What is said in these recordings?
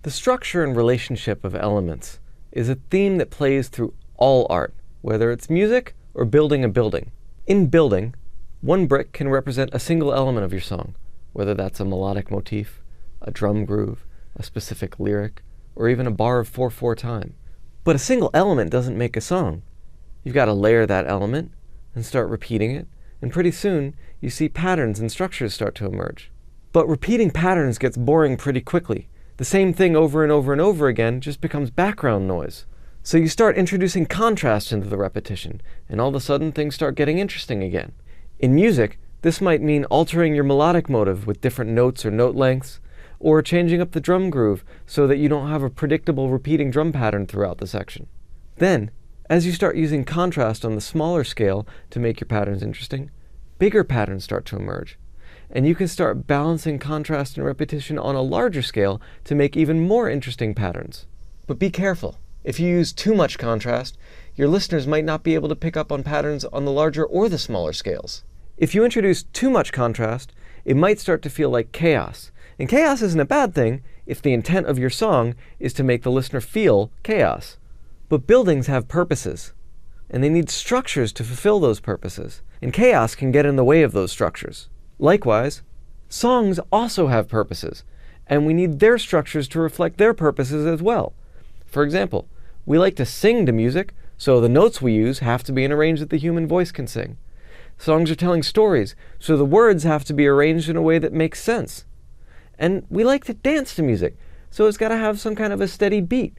The structure and relationship of elements is a theme that plays through all art, whether it's music or building a building. In building, one brick can represent a single element of your song, whether that's a melodic motif, a drum groove, a specific lyric, or even a bar of 4/4 time. But a single element doesn't make a song. You've got to layer that element and start repeating it, and pretty soon you see patterns and structures start to emerge. But repeating patterns gets boring pretty quickly. The same thing over and over and over again just becomes background noise. So you start introducing contrast into the repetition, and all of a sudden things start getting interesting again. In music, this might mean altering your melodic motive with different notes or note lengths, or changing up the drum groove so that you don't have a predictable repeating drum pattern throughout the section. Then, as you start using contrast on the smaller scale to make your patterns interesting, bigger patterns start to emerge. And you can start balancing contrast and repetition on a larger scale to make even more interesting patterns. But be careful. If you use too much contrast, your listeners might not be able to pick up on patterns on the larger or the smaller scales. If you introduce too much contrast, it might start to feel like chaos. And chaos isn't a bad thing if the intent of your song is to make the listener feel chaos. But buildings have purposes, and they need structures to fulfill those purposes, and chaos can get in the way of those structures. Likewise, songs also have purposes, and we need their structures to reflect their purposes as well. For example, we like to sing to music, so the notes we use have to be in a range that the human voice can sing. Songs are telling stories, so the words have to be arranged in a way that makes sense. And we like to dance to music, so it's got to have some kind of a steady beat.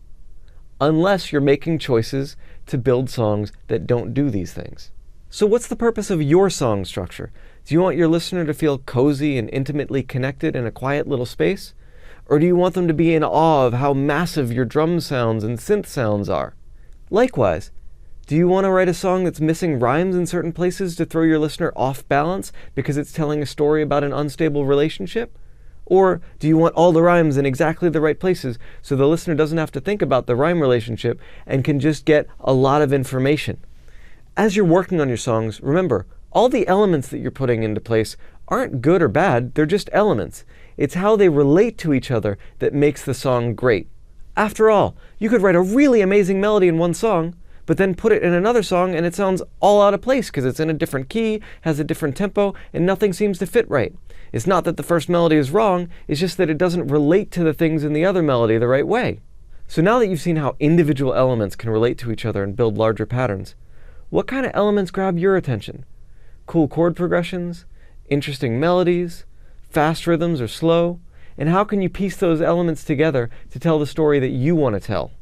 Unless you're making choices to build songs that don't do these things. So what's the purpose of your song structure? Do you want your listener to feel cozy and intimately connected in a quiet little space? Or do you want them to be in awe of how massive your drum sounds and synth sounds are? Likewise, do you want to write a song that's missing rhymes in certain places to throw your listener off balance because it's telling a story about an unstable relationship? Or do you want all the rhymes in exactly the right places so the listener doesn't have to think about the rhyme relationship and can just get a lot of information? As you're working on your songs, remember, all the elements that you're putting into place aren't good or bad, they're just elements. It's how they relate to each other that makes the song great. After all, you could write a really amazing melody in one song, but then put it in another song and it sounds all out of place because it's in a different key, has a different tempo, and nothing seems to fit right. It's not that the first melody is wrong, it's just that it doesn't relate to the things in the other melody the right way. So now that you've seen how individual elements can relate to each other and build larger patterns, what kind of elements grab your attention? Cool chord progressions? Interesting melodies? Fast rhythms or slow? And how can you piece those elements together to tell the story that you want to tell?